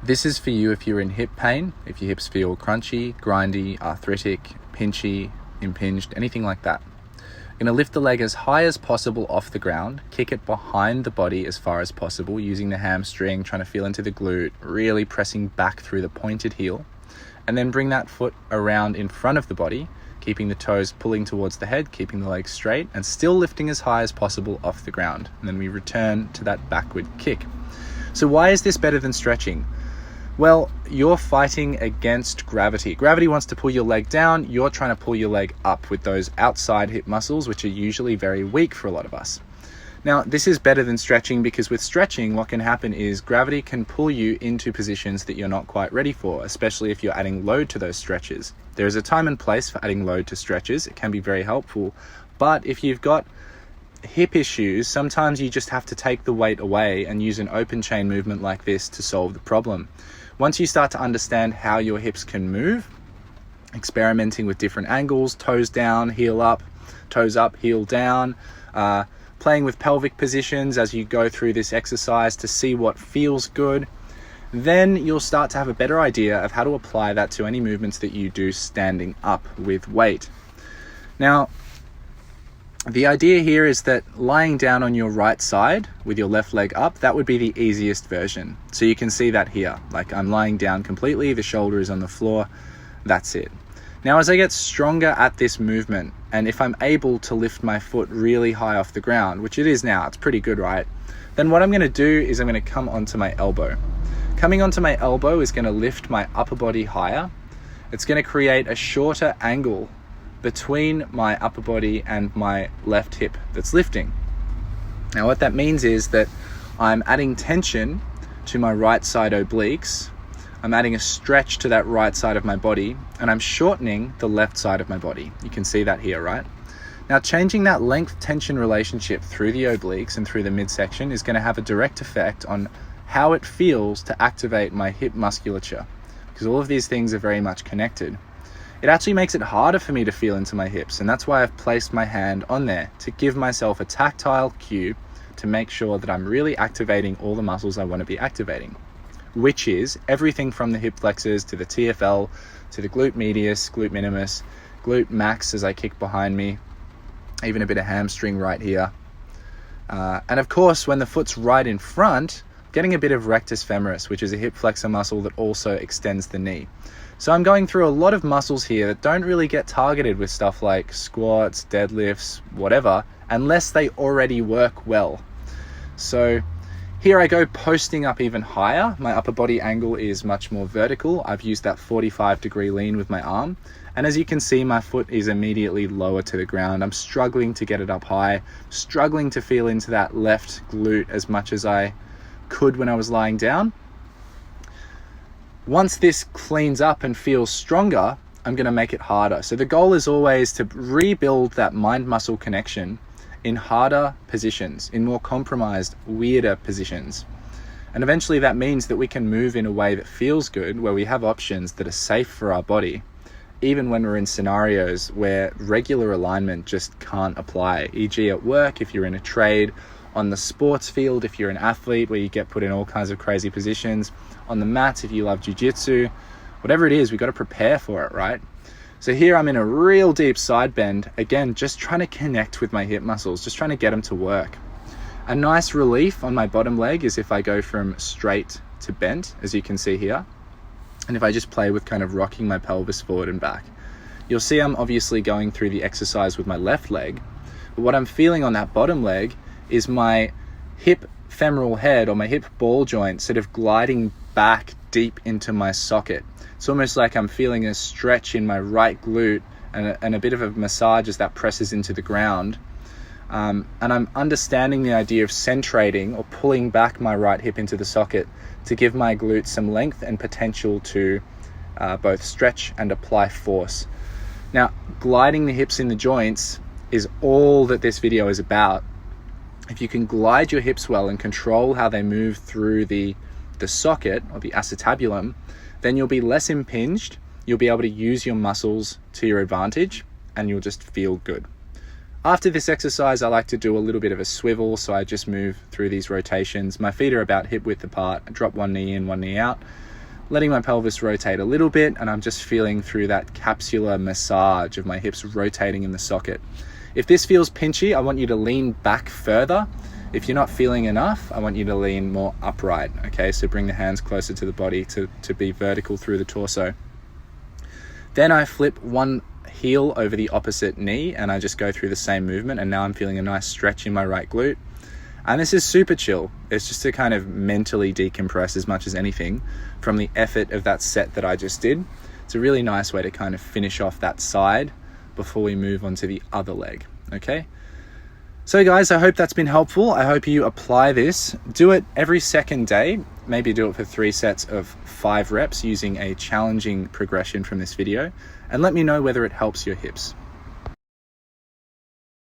This is for you if you're in hip pain, if your hips feel crunchy, grindy, arthritic, pinchy, impinged, anything like that. You're going to lift the leg as high as possible off the ground, kick it behind the body as far as possible, using the hamstring, trying to feel into the glute, really pressing back through the pointed heel, and then bring that foot around in front of the body, keeping the toes pulling towards the head, keeping the legs straight, and still lifting as high as possible off the ground. And then we return to that backward kick. So why is this better than stretching? Well, you're fighting against gravity. Gravity wants to pull your leg down. You're trying to pull your leg up with those outside hip muscles, which are usually very weak for a lot of us. Now, this is better than stretching because with stretching, what can happen is gravity can pull you into positions that you're not quite ready for, especially if you're adding load to those stretches. There is a time and place for adding load to stretches. It can be very helpful. But if you've got hip issues, sometimes you just have to take the weight away and use an open chain movement like this to solve the problem. Once you start to understand how your hips can move, experimenting with different angles, toes down, heel up, toes up, heel down, playing with pelvic positions as you go through this exercise to see what feels good, then you'll start to have a better idea of how to apply that to any movements that you do standing up with weight. Now, the idea here is that lying down on your right side with your left leg up, that would be the easiest version. So you can see that here, like I'm lying down completely, the shoulder is on the floor, that's it. Now, as I get stronger at this movement, and if I'm able to lift my foot really high off the ground, which it is now, it's pretty good, right? Then what I'm gonna do is I'm gonna come onto my elbow. Coming onto my elbow is gonna lift my upper body higher. It's gonna create a shorter angle between my upper body and my left hip that's lifting. Now what that means is that I'm adding tension to my right side obliques, I'm adding a stretch to that right side of my body, and I'm shortening the left side of my body. You can see that here, right? Now changing that length-tension relationship through the obliques and through the midsection is going to have a direct effect on how it feels to activate my hip musculature, because all of these things are very much connected. It actually makes it harder for me to feel into my hips, and that's why I've placed my hand on there to give myself a tactile cue to make sure that I'm really activating all the muscles I want to be activating, which is everything from the hip flexors to the TFL to the glute medius, glute minimus, glute max as I kick behind me, even a bit of hamstring right here. And of course, when the foot's right in front, getting a bit of rectus femoris, which is a hip flexor muscle that also extends the knee. So I'm going through a lot of muscles here that don't really get targeted with stuff like squats, deadlifts, whatever, unless they already work well. So here I go posting up even higher. My upper body angle is much more vertical. I've used that 45-degree lean with my arm. And as you can see, my foot is immediately lower to the ground. I'm struggling to get it up high, struggling to feel into that left glute as much as I could when I was lying down. Once this cleans up and feels stronger, I'm going to make it harder. So the goal is always to rebuild that mind-muscle connection in harder positions, in more compromised, weirder positions. And eventually that means that we can move in a way that feels good, where we have options that are safe for our body, even when we're in scenarios where regular alignment just can't apply, e.g. at work, if you're in a trade, on the sports field, if you're an athlete where you get put in all kinds of crazy positions, on the mat if you love jiu-jitsu, whatever it is, we've got to prepare for it, right? So here I'm in a real deep side bend, again, just trying to connect with my hip muscles, just trying to get them to work. A nice relief on my bottom leg is if I go from straight to bent, as you can see here, and if I just play with kind of rocking my pelvis forward and back. You'll see I'm obviously going through the exercise with my left leg, but what I'm feeling on that bottom leg is my hip femoral head or my hip ball joint sort of gliding back deep into my socket. It's almost like I'm feeling a stretch in my right glute and a bit of a massage as that presses into the ground. And I'm understanding the idea of centrating or pulling back my right hip into the socket to give my glute some length and potential to both stretch and apply force. Now, gliding the hips in the joints is all that this video is about. If you can glide your hips well and control how they move through the socket or the acetabulum, then you'll be less impinged, you'll be able to use your muscles to your advantage, and you'll just feel good. After this exercise, I like to do a little bit of a swivel, so I just move through these rotations. My feet are about hip width apart. I drop one knee in, one knee out. letting my pelvis rotate a little bit, and I'm just feeling through that capsular massage of my hips rotating in the socket. If this feels pinchy, I want you to lean back further. If you're not feeling enough, I want you to lean more upright, okay? So bring the hands closer to the body to be vertical through the torso. Then I flip one heel over the opposite knee and I just go through the same movement, and now I'm feeling a nice stretch in my right glute. And this is super chill. It's just to kind of mentally decompress as much as anything from the effort of that set that I just did. It's a really nice way to kind of finish off that side before we move on to the other leg, okay? So guys, I hope that's been helpful. I hope you apply this. Do it every second day. Maybe do it for 3 sets of 5 reps using a challenging progression from this video, and let me know whether it helps your hips.